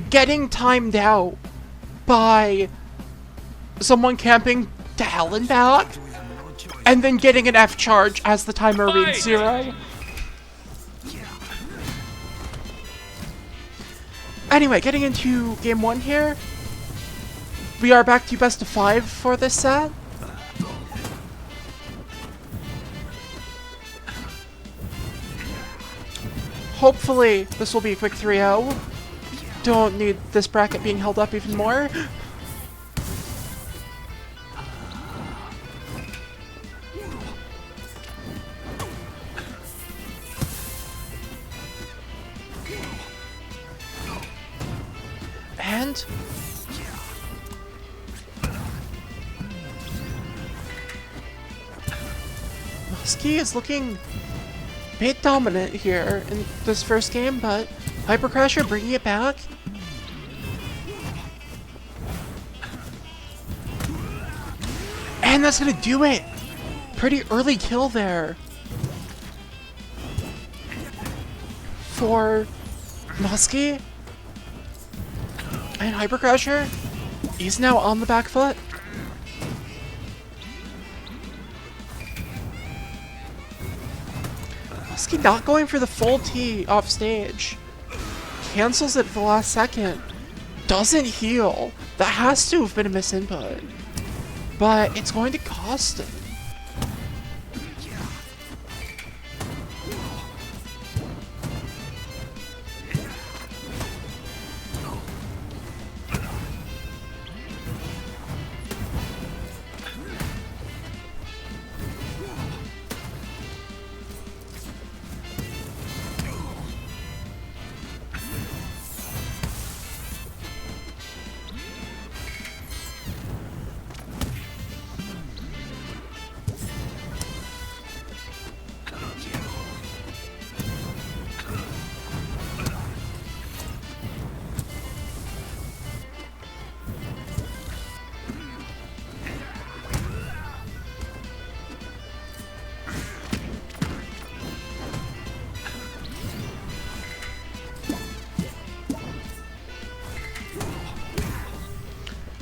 getting timed out by someone camping to hell and back, and then getting an F charge as the timer reads 0. Anyway, getting into game 1 here. We are back to best of 5 for this set. Hopefully, this will be a quick 3-0. Don't need this bracket being held up even more. And Muskie is looking a bit dominant here in this first game, but Hyper Crasher bringing it back. And that's gonna do it! Pretty early kill there for Muskie. And Hyper Crasher is now on the back foot. Muskie not going for the full T off stage. Cancels it for the last second. Doesn't heal. That has to have been a misinput. But it's going to cost him.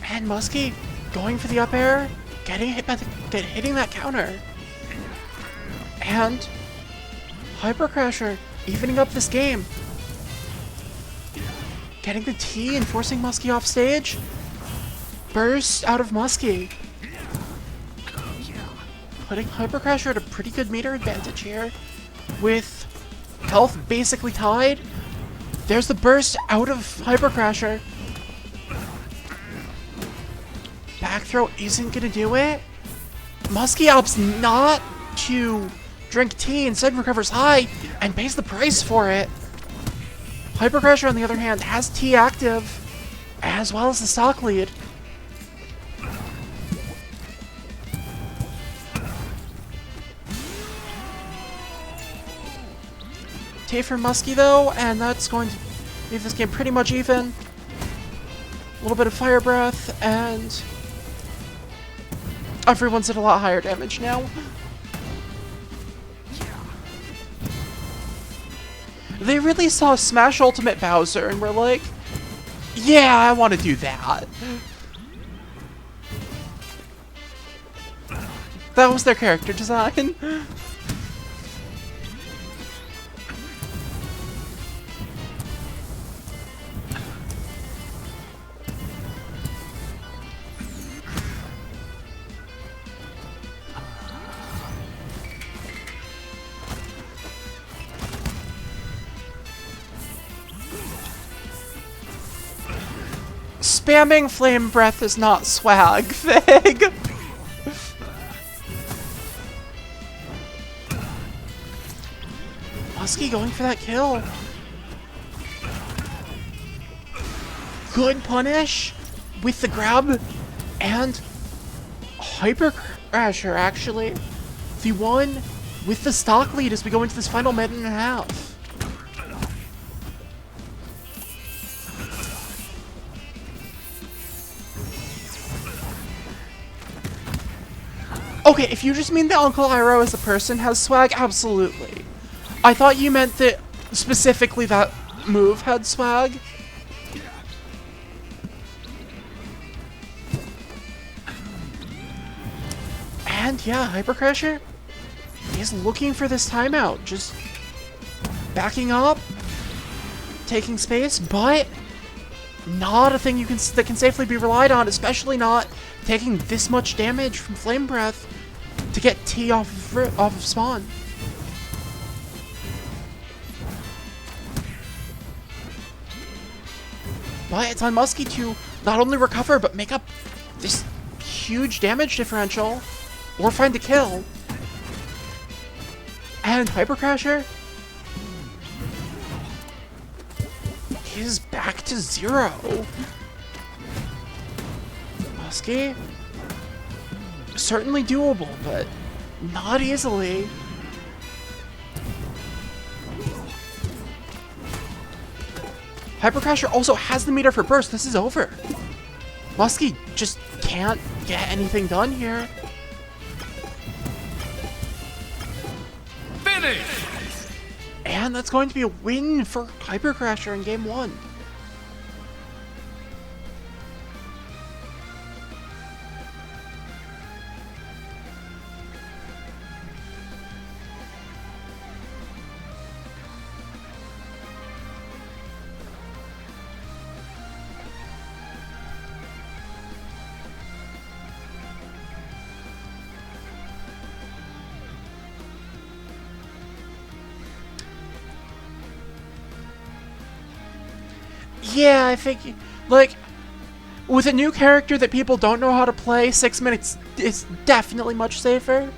And Muskie going for the up air, getting hit by hitting that counter. And Hyper Crasher evening up this game. Getting the T and forcing Muskie off stage. Burst out of Muskie. Putting Hyper Crasher at a pretty good meter advantage here. With health basically tied. There's the burst out of Hyper Crasher. Back throw isn't gonna do it. Muskie opts not to drink tea, instead recovers high and pays the price for it. Hyper Crasher, on the other hand, has T active, as well as the stock lead. T for Muskie though, and that's going to leave this game pretty much even. A little bit of fire breath, and everyone's at a lot higher damage now. They really saw Smash Ultimate Bowser and were like, yeah, I want to do that. That was their character design. Spamming Flame Breath is not swag, Fig. Muskie going for that kill. Good punish with the grab and Hyper Crasher, actually. The one with the stock lead as we go into this final minute and a half. Okay, if you just mean that Uncle Iroh as a person has swag, absolutely. I thought you meant that specifically that move had swag. And yeah, Hyper Crusher is looking for this timeout, just backing up, taking space, but not a thing that can safely be relied on, especially not taking this much damage from Flame Breath to get T off of spawn. But it's on Muskie to not only recover, but make up this huge damage differential, or find a kill. And Hyper Crasher is back to 0. Muskie, certainly doable, but not easily. Hyper Crasher also has the meter for burst. This is over. Muskie just can't get anything done here. Finish! And that's going to be a win for Hyper Crasher in game 1. Yeah, I think, like, with a new character that people don't know how to play, 6 minutes is definitely much safer.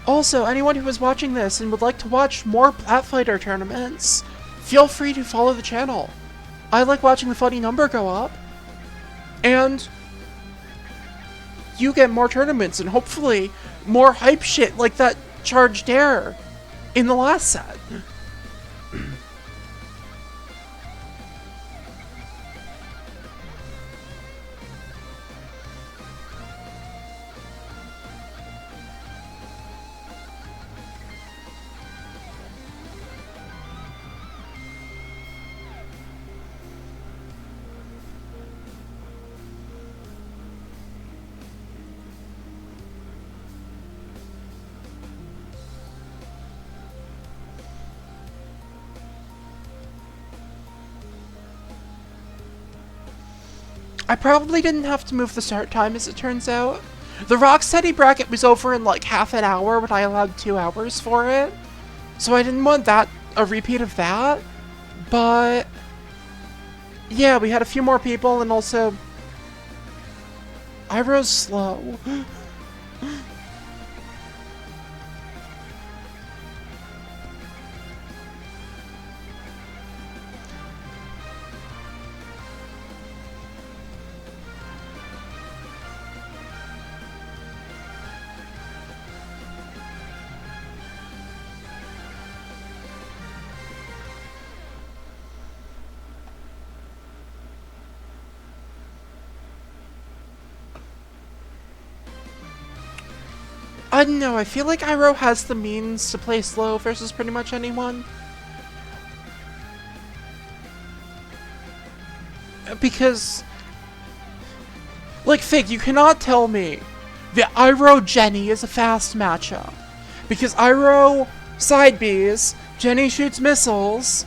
Also, anyone who is watching this and would like to watch more Platfighter tournaments, feel free to follow the channel. I like watching the funny number go up, and you get more tournaments and hopefully more hype shit like that Charged Air in the last set. I probably didn't have to move the start time, as it turns out. The Rocksteady bracket was over in like half an hour, but I allowed 2 hours for it. So I didn't want a repeat of that. But yeah, we had a few more people, and also Iroh's slow. I don't know, I feel like Iroh has the means to play slow versus pretty much anyone. Because, like, Fig, you cannot tell me that Iroh Jenny is a fast matchup. Because Iroh side Bs, Jenny shoots missiles,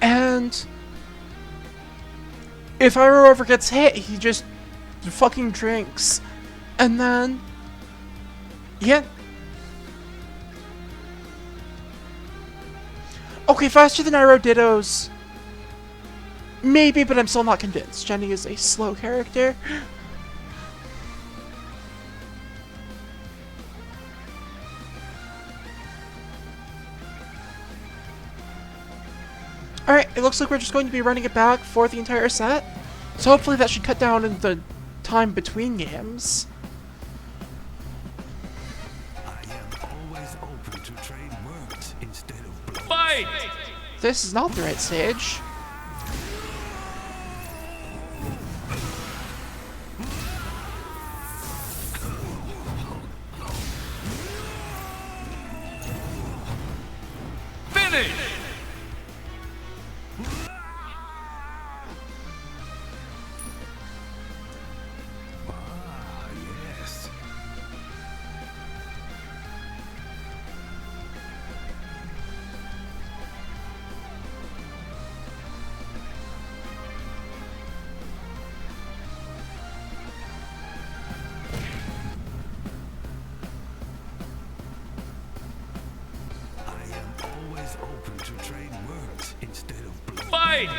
and if Iroh ever gets hit, he just fucking drinks. And then, yeah. Okay, faster than Iroh Dittos. Maybe, but I'm still not convinced. Jenny is a slow character. Alright, it looks like we're just going to be running it back for the entire set. So hopefully that should cut down in the time between games. I am always open to trade words instead of blows. Fight! This is not the right stage. Finish! Ah, yes. I am always open to trade words instead of blows. Fight!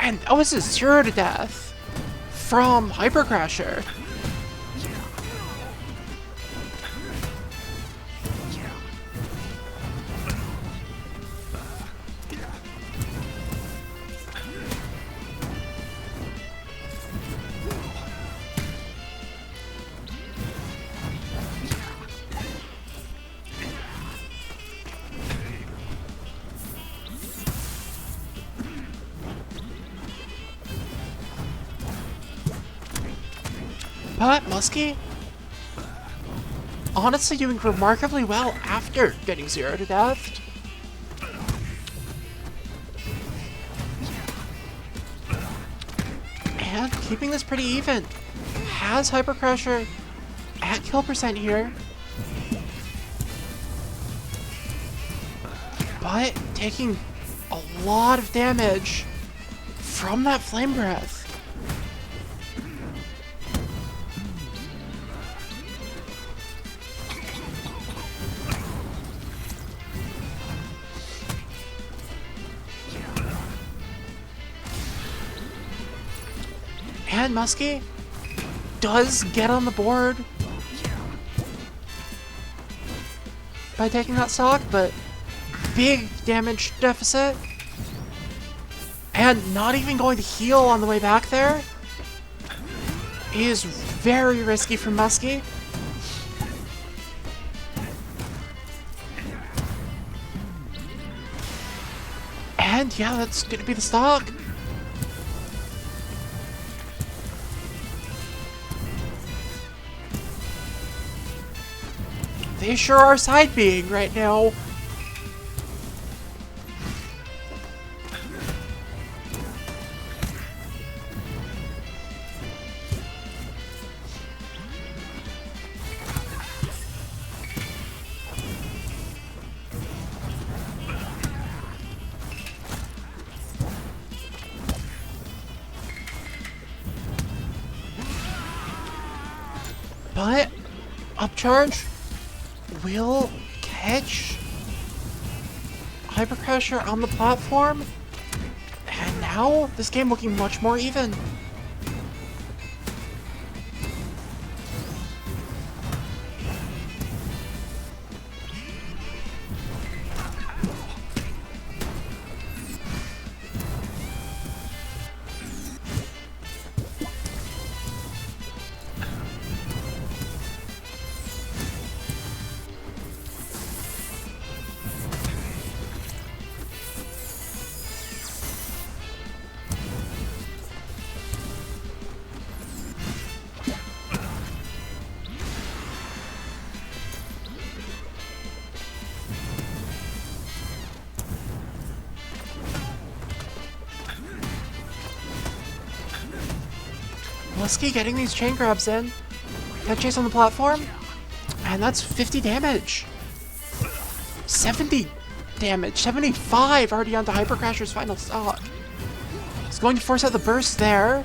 And that was a 0 to death from Hyper Crasher. But Muskie, honestly doing remarkably well after getting 0 to death. And keeping this pretty even. Has Hyper Crusher at kill percent here. But taking a lot of damage from that Flame Breath. And Muskie does get on the board by taking that stock, but big damage deficit. And not even going to heal on the way back there is very risky for Muskie. And yeah, that's gonna be the stock. They sure are side being right now. But upcharge will catch Hyper Crusher on the platform, and now this game looking much more even. Muskie getting these chain grabs in. Head chase on the platform. And that's 50 damage. 70 damage. 75 already onto Hyper Crasher's final stock. He's going to force out the burst there.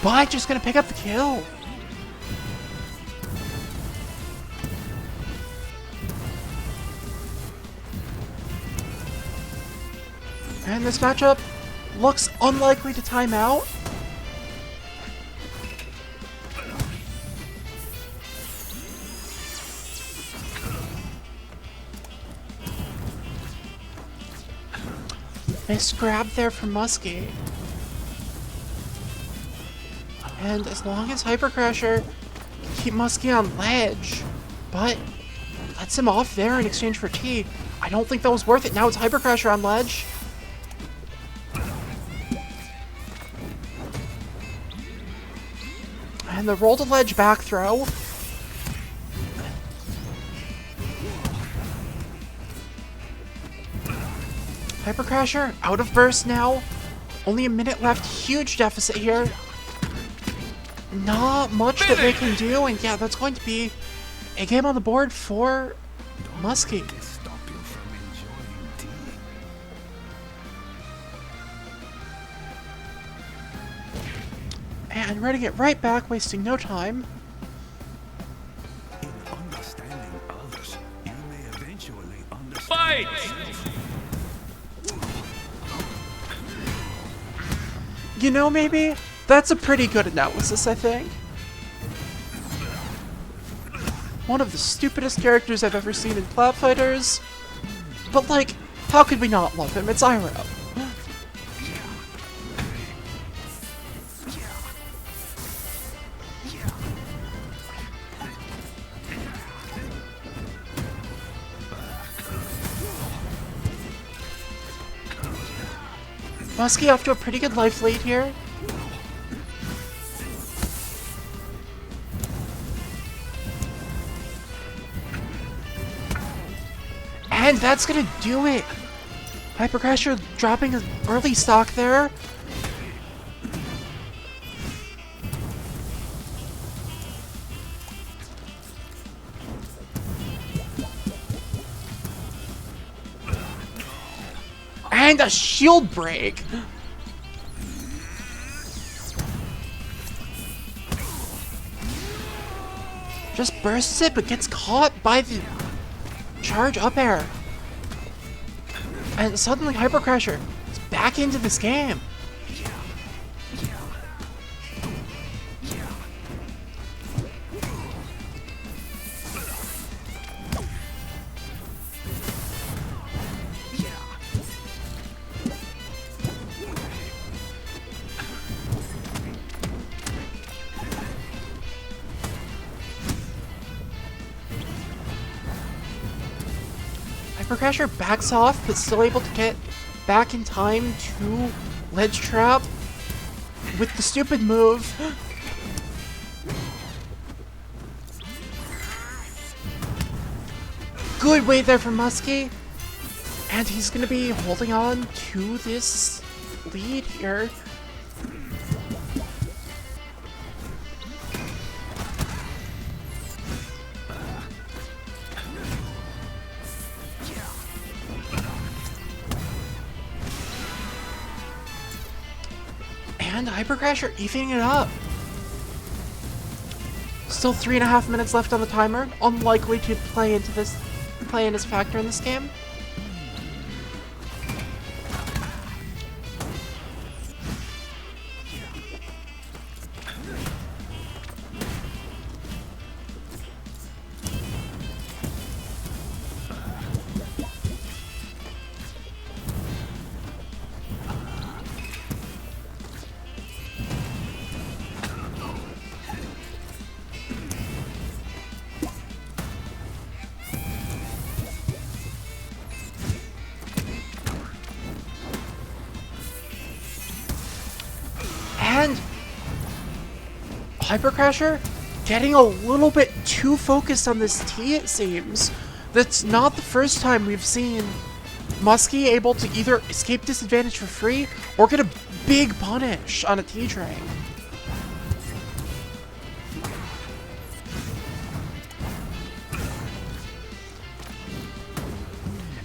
But just going to pick up the kill. And this matchup looks unlikely to time out. Nice grab there from Muskie. And as long as Hyper Crasher can keep Muskie on ledge, but lets him off there in exchange for T, I don't think that was worth it. Now it's Hyper Crasher on ledge. And the roll to ledge back throw. Hyper Crasher out of burst now. Only a minute left. Huge deficit here. Not much that they can do. And yeah, that's going to be a game on the board for Muskie. Stop you from enjoying tea. And ready to get right back, wasting no time. In understanding others, you may eventually understand. Fight! You know, maybe that's a pretty good analysis, I think. One of the stupidest characters I've ever seen in Plat Fighters. But like, how could we not love him? It's Iroh. Muskie off to a pretty good life lead here. And that's gonna do it! Hyper Crasher dropping his early stock there. And a shield break! Just bursts it, but gets caught by the charge up air. And suddenly Hyper Crasher is back into this game. Hyper Crasher backs off, but still able to get back in time to ledge trap with the stupid move. Good wait there from Muskie. And he's going to be holding on to this lead here. And Hyper Crasher evening it up. Still 3.5 minutes left on the timer. Unlikely to play in as a factor in this game. And Hyper Crasher getting a little bit too focused on this T, it seems. That's not the first time we've seen Muskie able to either escape disadvantage for free or get a big punish on a T train.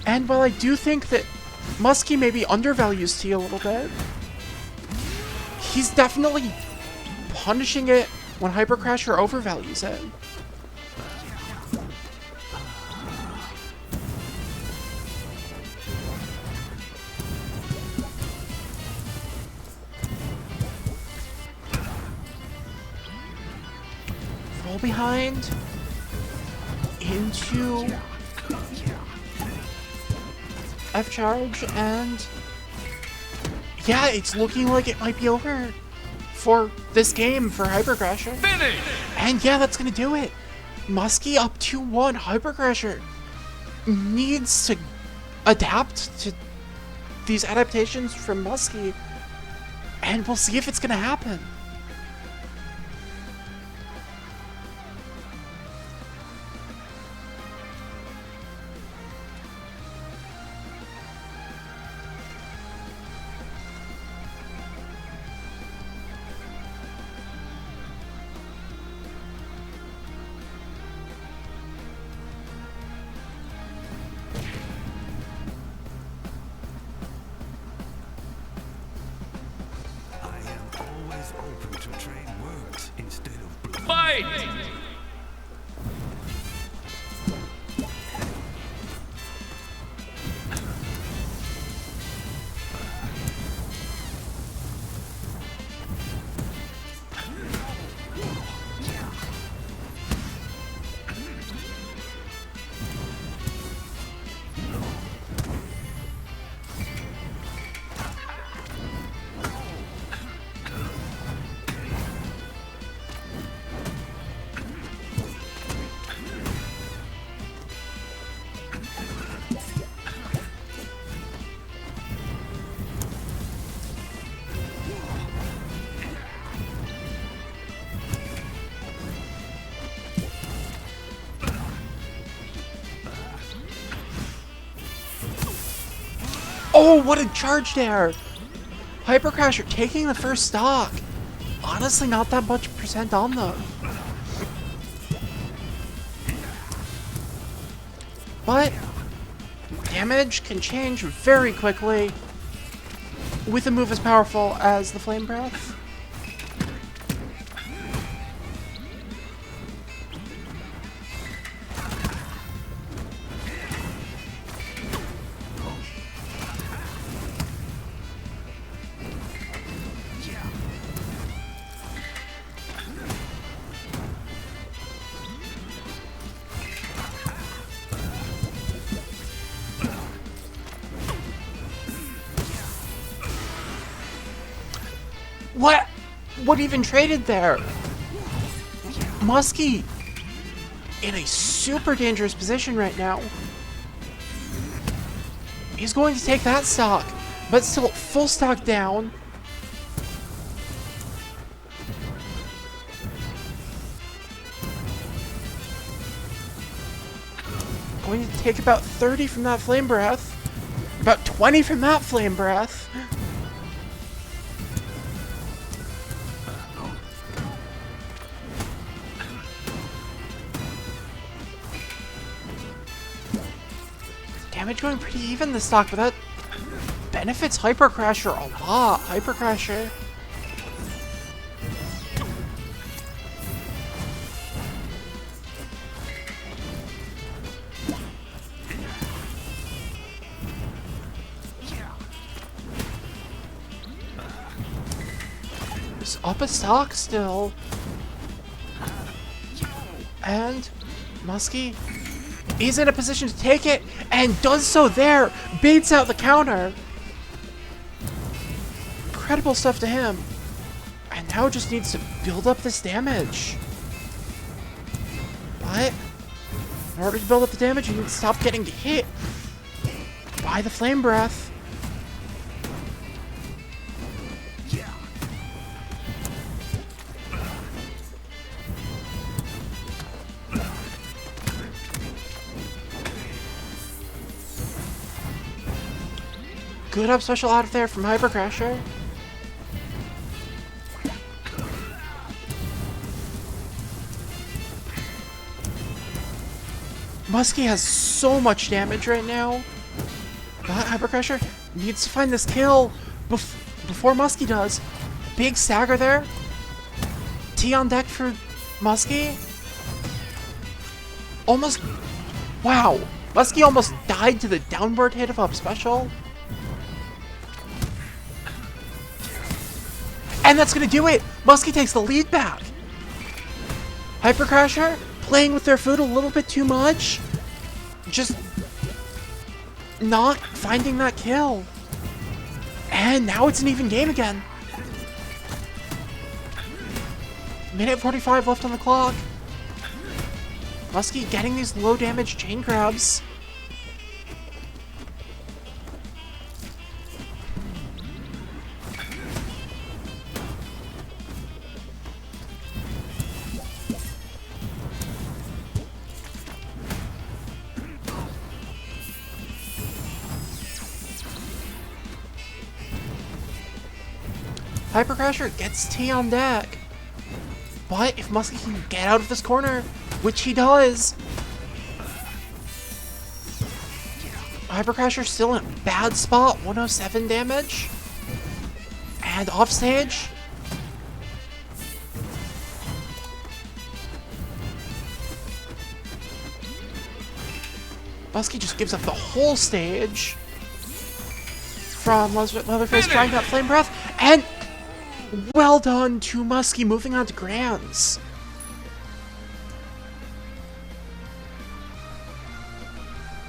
And while I do think that Muskie maybe undervalues T a little bit, he's definitely punishing it when Hyper Crasher overvalues it. Roll behind into F charge, and yeah, it's looking like it might be over for this game for Hyper Crasher. Finish! And yeah, that's gonna do it. Muskie up 2-1. Hyper Crasher needs to adapt to these adaptations from Muskie, and we'll see if it's gonna happen. I am always open to trade words instead of blood. Fight! Oh, what a charge there! Hyper Crasher taking the first stock. Honestly, not that much percent on them. But damage can change very quickly with a move as powerful as the Flame Breath. What? What even traded there? Muskie in a super dangerous position right now. He's going to take that stock, but still full stock down. Going to take about 30 from that Flame Breath. About 20 from that Flame Breath. Damage going pretty even this stock, but that benefits Hyper Crasher a lot. Hyper Crasher. He's up a stock still. And Muskie is in a position to take it, and does so there. Baits out the counter. Incredible stuff to him. And now just needs to build up this damage. But in order to build up the damage, you need to stop getting hit by the Flame Breath. Good up special out of there from Hyper Crasher. Muskie has so much damage right now. But Hyper Crasher needs to find this kill before Muskie does. Big stagger there. T on deck for Muskie. Almost... Wow. Muskie almost died to the downward hit of up special. And that's gonna do it! Muskie takes the lead back! Hyper Crasher playing with their food a little bit too much. Just not finding that kill. And now it's an even game again. Minute 45 left on the clock. Muskie getting these low damage chain grabs. Hyper Crasher gets T on deck. But if Muskie can get out of this corner, which he does, Hyper Crasher still in a bad spot, 107 damage. And offstage. Muskie just gives up the whole stage from Leatherface trying that Flame Breath, and well done to Muskie moving on to Grands.